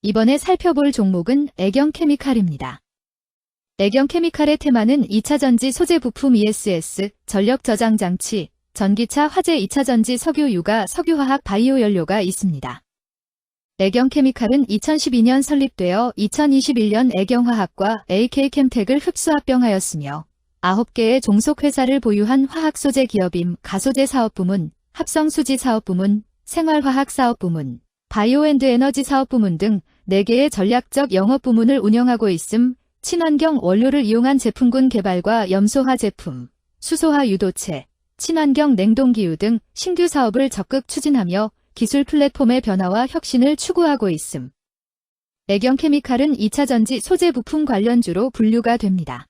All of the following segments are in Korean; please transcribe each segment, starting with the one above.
이번에 살펴볼 종목은 애경케미칼입니다. 애경케미칼의 테마는 2차전지 소재 부품 ESS, 전력 저장 장치, 전기차 화재 2차전지 석유 유가 석유화학 바이오 연료가 있습니다. 애경케미칼은 2012년 설립되어 2021년 애경화학과 AK캠텍을 흡수합병하였으며 9개의 종속회사를 보유한 화학소재 기업임 가소재 사업부문, 합성수지 사업부문, 생활화학 사업부문, 바이오앤드에너지 사업부문 등 4개의 전략적 영업부문을 운영하고 있음 친환경 원료를 이용한 제품군 개발과 염소화 제품, 수소화 유도체, 친환경 냉동기유 등 신규 사업을 적극 추진하며 기술 플랫폼의 변화와 혁신을 추구하고 있음. 애경케미칼은 2차전지 소재 부품 관련주로 분류가 됩니다.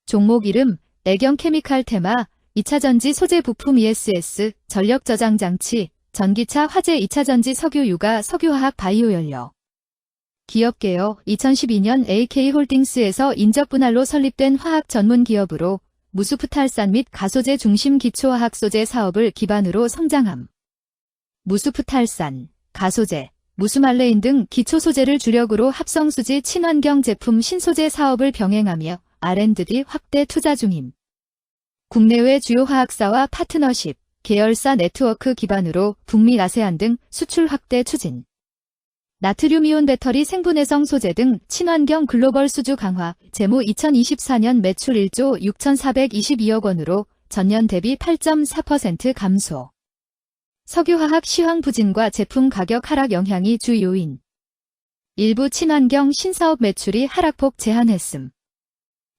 종목 이름 애경케미칼 테마 2차전지 소재 부품 ESS, 전력 저장 장치, 전기차 화재 2차전지 석유 유가 석유화학 바이오 연료. 기업개요 2012년 AK홀딩스에서 인접 분할로 설립된 화학 전문 기업으로 무수프탈산 및 가소재 중심 기초화학 소재 사업을 기반으로 성장함. 무수프탈산, 가소재, 무수말레인 등 기초 소재를 주력으로 합성수지 친환경 제품 신소재 사업을 병행하며 R&D 확대 투자 중임. 국내외 주요 화학사와 파트너십, 계열사 네트워크 기반으로 북미 아세안 등 수출 확대 추진. 나트륨이온 배터리 생분해성 소재 등 친환경 글로벌 수주 강화, 재무 2024년 매출 1조 6,422억 원으로 전년 대비 8.4% 감소. 석유화학 시황 부진과 제품 가격 하락 영향이 주 요인. 일부 친환경 신사업 매출이 하락폭 제한했음.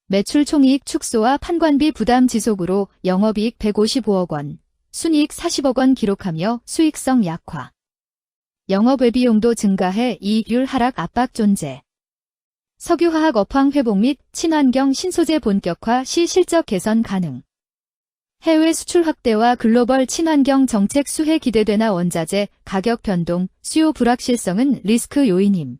매출 총이익 축소와 판관비 부담 지속으로 영업이익 155억 원, 순이익 40억 원 기록하며 수익성 약화. 영업외비용도 증가해 이익률 하락 압박 존재. 석유화학 업황 회복 및 친환경 신소재 본격화 시 실적 개선 가능. 해외 수출 확대와 글로벌 친환경 정책 수혜 기대되나 원자재 가격 변동, 수요 불확실성은 리스크 요인임.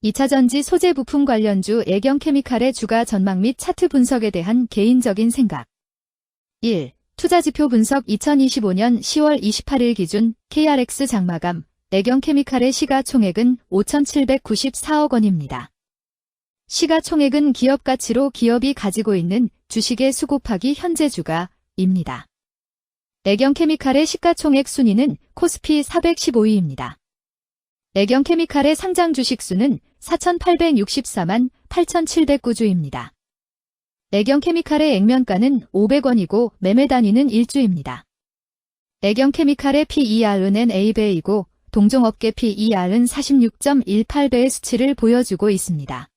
2차전지 소재 부품 관련주 애경케미칼의 주가 전망 및 차트 분석에 대한 개인적인 생각. 1. 투자지표 분석 2025년 10월 28일 기준 KRX 장마감 애경케미칼의 시가총액은 5,794억 원입니다. 시가총액은 기업가치로 기업이 가지고 있는 주식의 수 곱하기 현재 주가입니다. 애경케미칼의 시가총액 순위는 코스피 415위입니다. 애경케미칼의 상장 주식 수는 4,864만 8,709주입니다. 애경케미칼의 액면가는 500원이고 매매 단위는 1주입니다. 애경케미칼의 PER은 NA배이고 동종업계 PER은 46.18배의 수치를 보여주고 있습니다.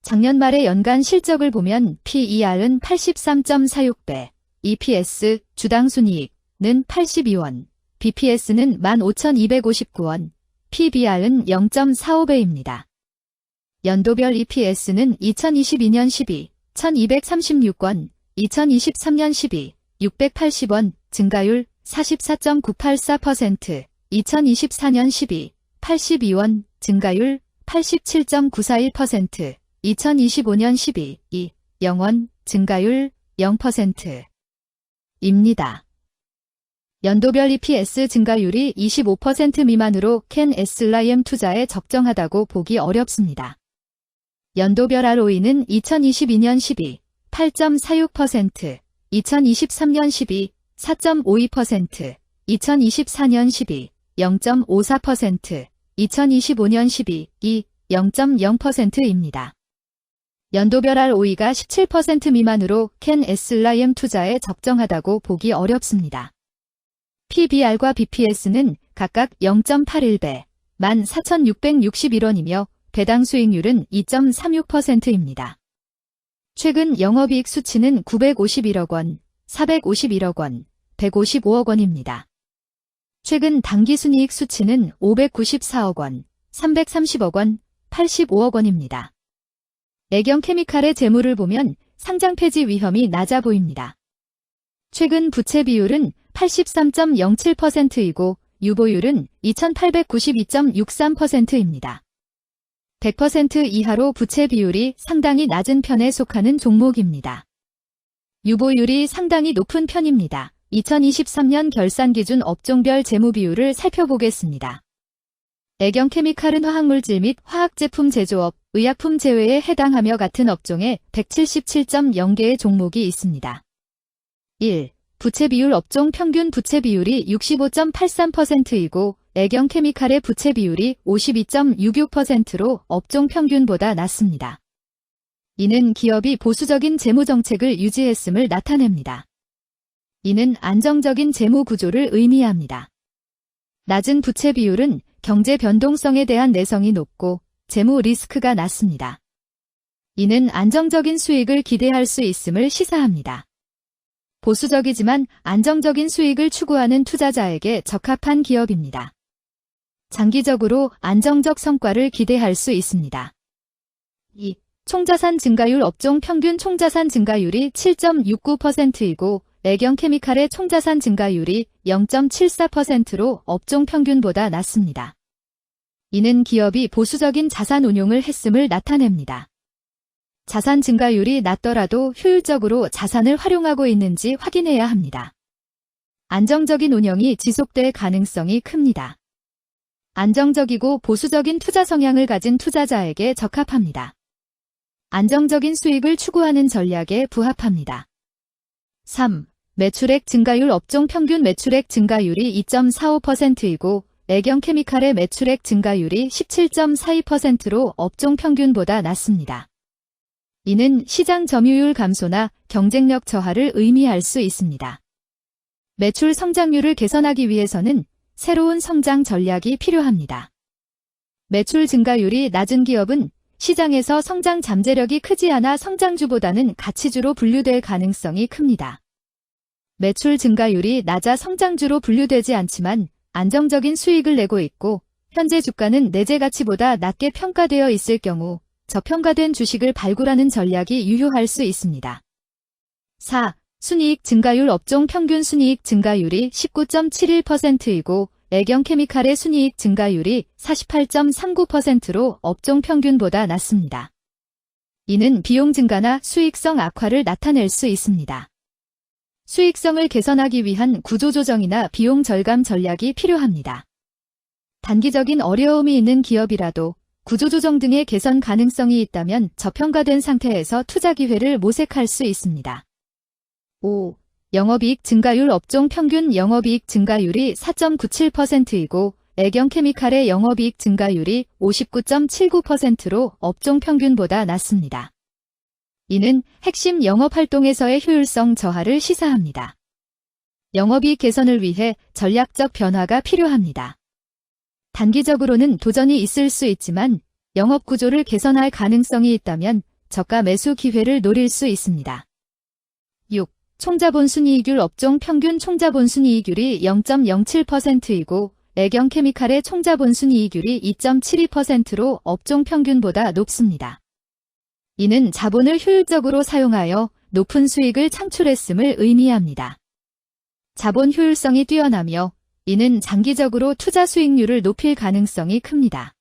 작년 말의 연간 실적을 보면 PER은 83.46배, EPS, 주당 순이익은 82원, BPS는 15,259원, PBR은 0.45배입니다. 연도별 EPS는 2022년 12, 1,236원, 2023년 12, 680원, 증가율 44.984%, 2024년 12, 82원, 증가율 87.941%, 2025년 12, 0원, 증가율 0%입니다. 연도별 EPS 증가율이 25% 미만으로 캔 SLIM 투자에 적정하다고 보기 어렵습니다. 연도별 ROE는 2022년 12, 8.46%, 2023년 12, 4.52%, 2024년 12, 0.54%, 2025년 12, 0.0%입니다. 연도별 ROE가 17% 미만으로 캔 SLIM 투자에 적정하다고 보기 어렵습니다. PBR과 BPS는 각각 0.81배, 14,661원이며 배당 수익률은 2.36%입니다. 최근 영업이익 수치는 951억 원, 451억 원, 155억 원입니다. 최근 당기순이익 수치는 594억 원, 330억 원, 85억 원입니다. 애경케미칼의 재물을 보면 상장 폐지 위험이 낮아 보입니다. 최근 부채 비율은 83.07%이고 유보율은 2,892.63%입니다. 100% 이하로 부채 비율이 상당히 낮은 편에 속하는 종목입니다. 유보율이 상당히 높은 편입니다. 2023년 결산 기준 업종별 재무 비율을 살펴보겠습니다. 애경케미칼은 화학물질 및 화학제품 제조업, 의약품 제외에 해당하며 같은 업종에 177.0개의 종목이 있습니다. 1. 부채 비율 업종 평균 부채 비율이 65.83%이고 애경케미칼의 부채 비율이 52.66%로 업종 평균보다 낮습니다. 이는 기업이 보수적인 재무 정책을 유지했음을 나타냅니다. 이는 안정적인 재무 구조를 의미합니다. 낮은 부채 비율은 경제 변동성에 대한 내성이 높고 재무 리스크가 낮습니다. 이는 안정적인 수익을 기대할 수 있음을 시사합니다. 보수적이지만 안정적인 수익을 추구하는 투자자에게 적합한 기업입니다. 장기적으로 안정적 성과를 기대할 수 있습니다. 2. 총자산 증가율 업종 평균 총자산 증가율이 7.69%이고 애경케미칼의 총자산 증가율이 0.74%로 업종 평균보다 낮습니다. 이는 기업이 보수적인 자산 운용을 했음을 나타냅니다. 자산 증가율이 낮더라도 효율적으로 자산을 활용하고 있는지 확인해야 합니다. 안정적인 운영이 지속될 가능성이 큽니다. 안정적이고 보수적인 투자 성향을 가진 투자자에게 적합합니다. 안정적인 수익을 추구하는 전략에 부합합니다. 3. 매출액 증가율 업종 평균 매출액 증가율이 2.45%이고 애경케미칼의 매출액 증가율이 17.42%로 업종 평균보다 낮습니다. 이는 시장 점유율 감소나 경쟁력 저하를 의미할 수 있습니다. 매출 성장률을 개선하기 위해서는 새로운 성장 전략이 필요합니다. 매출 증가율이 낮은 기업은 시장에서 성장 잠재력이 크지 않아 성장주보다는 가치주로 분류될 가능성이 큽니다. 매출 증가율이 낮아 성장주로 분류되지 않지만 안정적인 수익을 내고 있고 현재 주가는 내재 가치보다 낮게 평가되어 있을 경우 저평가된 주식을 발굴하는 전략이 유효할 수 있습니다. 4. 순이익 증가율 업종 평균 순이익 증가율이 19.71%이고 애경케미칼의 순이익 증가율이 48.39%로 업종 평균보다 낮습니다. 이는 비용 증가나 수익성 악화를 나타낼 수 있습니다. 수익성을 개선하기 위한 구조조정이나 비용 절감 전략이 필요합니다. 단기적인 어려움이 있는 기업이라도 구조조정 등의 개선 가능성이 있다면 저평가된 상태에서 투자 기회를 모색할 수 있습니다. 5. 영업이익 증가율 업종 평균 영업이익 증가율이 4.97%이고 애경케미칼의 영업이익 증가율이 59.79%로 업종 평균보다 낮습니다. 이는 핵심 영업활동에서의 효율성 저하를 시사합니다. 영업이익 개선을 위해 전략적 변화가 필요합니다. 단기적으로는 도전이 있을 수 있지만 영업 구조를 개선할 가능성이 있다면 저가 매수 기회를 노릴 수 있습니다. 6. 총자본 순이익률 업종 평균 총자본 순이익률이 0.07%이고 애경케미칼의 총자본 순이익률이 2.72%로 업종 평균보다 높습니다. 이는 자본을 효율적으로 사용하여 높은 수익을 창출했음을 의미합니다. 자본 효율성이 뛰어나며 이는 장기적으로 투자 수익률을 높일 가능성이 큽니다.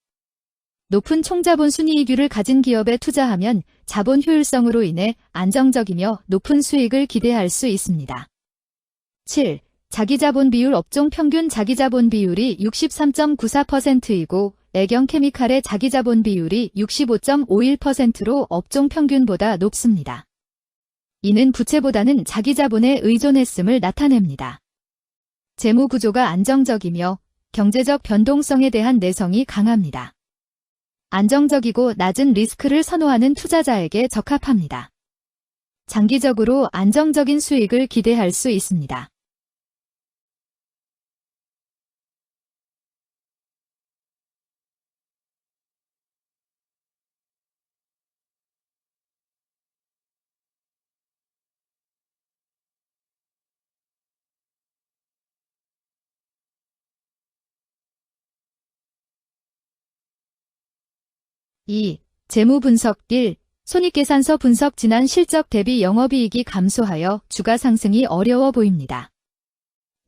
높은 총자본 순이익률을 가진 기업에 투자하면 자본 효율성으로 인해 안정적이며 높은 수익을 기대할 수 있습니다. 7. 자기자본 비율 업종 평균 자기자본 비율이 63.94%이고 애경케미칼의 자기자본 비율이 65.51%로 업종 평균보다 높습니다. 이는 부채보다는 자기자본에 의존했음을 나타냅니다. 재무 구조가 안정적이며 경제적 변동성에 대한 내성이 강합니다. 안정적이고 낮은 리스크를 선호하는 투자자에게 적합합니다. 장기적으로 안정적인 수익을 기대할 수 있습니다. (2) 재무 분석 1. 손익계산서 분석 지난 실적 대비 영업이익이 감소하여 주가 상승이 어려워 보입니다.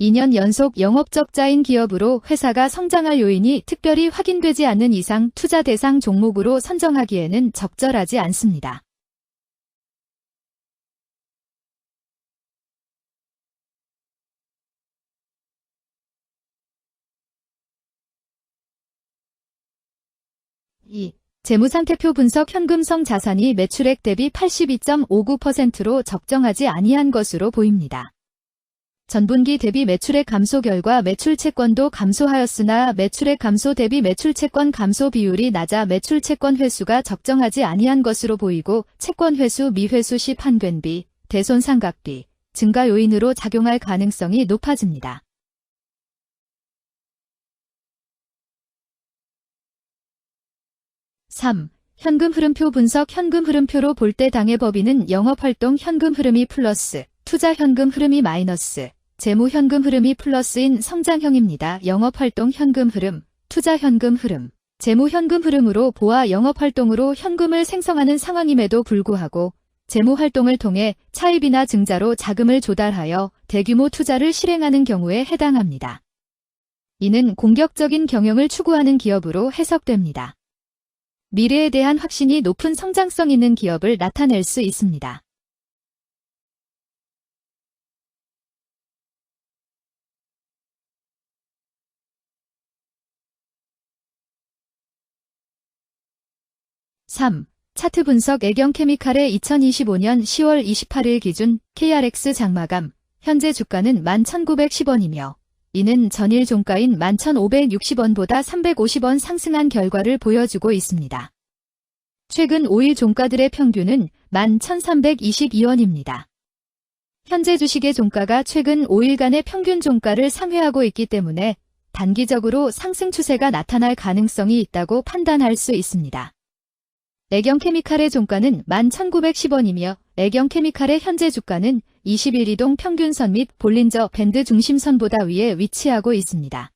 2년 연속 영업적자인 기업으로 회사가 성장할 요인이 특별히 확인되지 않는 이상 투자 대상 종목으로 선정하기에는 적절하지 않습니다. 재무상태표 분석 현금성 자산이 매출액 대비 82.59%로 적정하지 아니한 것으로 보입니다. 전분기 대비 매출액 감소 결과 매출 채권도 감소하였으나 매출액 감소 대비 매출 채권 감소 비율이 낮아 매출 채권 회수가 적정하지 아니한 것으로 보이고 채권 회수 미회수 시 판권비, 대손상각비 증가 요인으로 작용할 가능성이 높아집니다. 3. 현금 흐름표 분석 현금 흐름표로 볼 때 당해 법인은 영업활동 현금 흐름이 플러스, 투자 현금 흐름이 마이너스, 재무 현금 흐름이 플러스인 성장형입니다. 영업활동 현금 흐름, 투자 현금 흐름, 재무 현금 흐름으로 보아 영업활동으로 현금을 생성하는 상황임에도 불구하고 재무 활동을 통해 차입이나 증자로 자금을 조달하여 대규모 투자를 실행하는 경우에 해당합니다. 이는 공격적인 경영을 추구하는 기업으로 해석됩니다. 미래에 대한 확신이 높은 성장성 있는 기업을 나타낼 수 있습니다. (3) 차트 분석 애경케미칼의 2025년 10월 28일 기준 KRX 장마감 현재 주가는 11,910원이며 이는 전일 종가인 11,560원보다 350원 상승한 결과를 보여주고 있습니다. 최근 5일 종가들의 평균은 11,322원입니다. 현재 주식의 종가가 최근 5일간의 평균 종가를 상회하고 있기 때문에 단기적으로 상승 추세가 나타날 가능성이 있다고 판단할 수 있습니다. 애경케미칼의 종가는 11,910원이며 애경케미칼의 현재 주가는 20일 이동 평균선 및 볼린저 밴드 중심선보다 위에 위치하고 있습니다.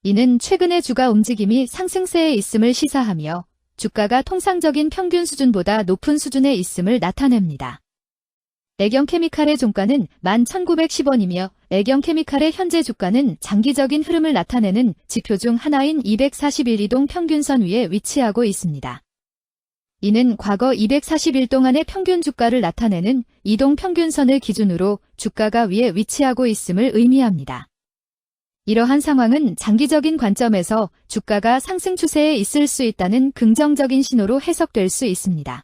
이는 최근의 주가 움직임이 상승세에 있음을 시사하며 주가가 통상적인 평균 수준보다 높은 수준에 있음을 나타냅니다. 애경케미칼의 종가는 11,910원이며 애경케미칼의 현재 주가는 장기적인 흐름을 나타내는 지표 중 하나인 241 이동 평균선 위에 위치하고 있습니다. 이는 과거 240일 동안의 평균 주가를 나타내는 이동 평균선을 기준으로 주가가 위에 위치하고 있음을 의미합니다. 이러한 상황은 장기적인 관점에서 주가가 상승 추세에 있을 수 있다는 긍정적인 신호로 해석될 수 있습니다.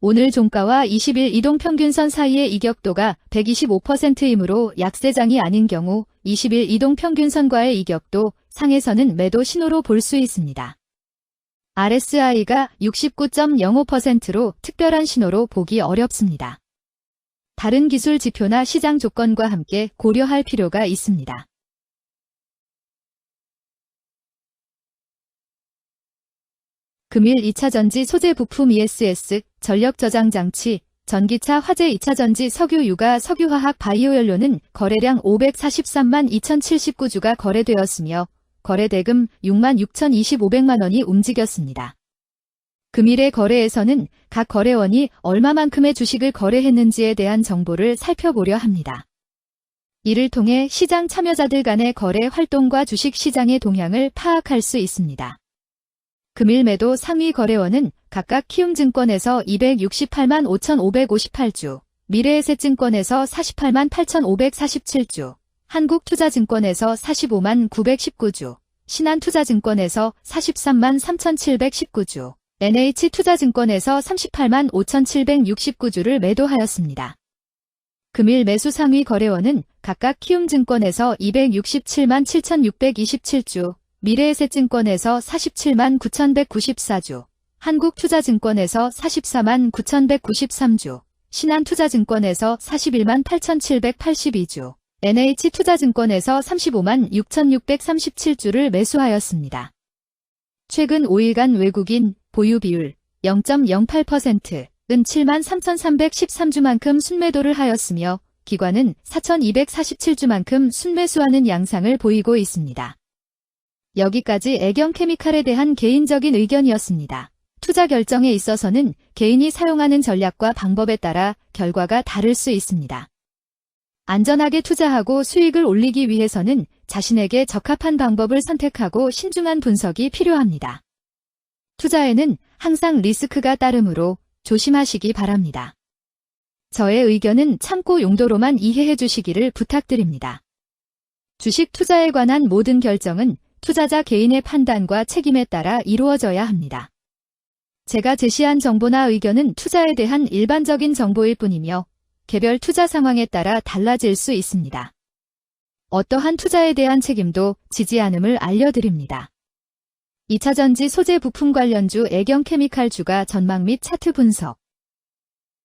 오늘 종가와 20일 이동 평균선 사이의 이격도가 125%이므로 약세장이 아닌 경우 20일 이동 평균선과의 이격도 상에서는 매도 신호로 볼 수 있습니다. RSI가 69.05%로 특별한 신호로 보기 어렵습니다. 다른 기술 지표나 시장 조건과 함께 고려할 필요가 있습니다. 금일 2차전지 소재 부품 ESS, 전력 저장 장치, 전기차 화재 2차전지 석유 유가 석유화학 바이오연료는 거래량 543만 2079주가 거래되었으며 거래대금 6만 6,225백만 원이 움직였습니다. 금일의 거래에서는 각 거래원이 얼마만큼의 주식을 거래했는지에 대한 정보를 살펴보려 합니다. 이를 통해 시장 참여자들 간의 거래 활동과 주식 시장의 동향을 파악할 수 있습니다. 금일 매도 상위 거래원은 각각 키움증권에서 268만 5,558주, 미래에셋증권에서 48만 8,547주, 한국투자증권에서 45만 919주, 신한투자증권에서 43만 3,719주, NH투자증권에서 38만 5,769주를 매도하였습니다. 금일 매수 상위 거래원은 각각 키움증권에서 267만 7,627주, 미래에셋증권에서 47만 9,194주, 한국투자증권에서 44만 9,193주, 신한투자증권에서 41만 8,782주, NH투자증권에서 35만 6,637주를 매수하였습니다. 최근 5일간 외국인 보유 비율 0.08%은 7만 3,313주만큼 순매도를 하였으며 기관은 4,247주만큼 순매수하는 양상을 보이고 있습니다. 여기까지 애경케미칼에 대한 개인적인 의견이었습니다. 투자 결정에 있어서는 개인이 사용하는 전략과 방법에 따라 결과가 다를 수 있습니다. 안전하게 투자하고 수익을 올리기 위해서는 자신에게 적합한 방법을 선택하고 신중한 분석이 필요합니다. 투자에는 항상 리스크가 따르므로 조심하시기 바랍니다. 저의 의견은 참고 용도로만 이해해 주시기를 부탁드립니다. 주식 투자에 관한 모든 결정은 투자자 개인의 판단과 책임에 따라 이루어져야 합니다. 제가 제시한 정보나 의견은 투자에 대한 일반적인 정보일 뿐이며 개별 투자 상황에 따라 달라질 수 있습니다. 어떠한 투자에 대한 책임도 지지 않음을 알려드립니다. 2차전지 소재 부품 관련주 애경케미칼 주가 전망 및 차트 분석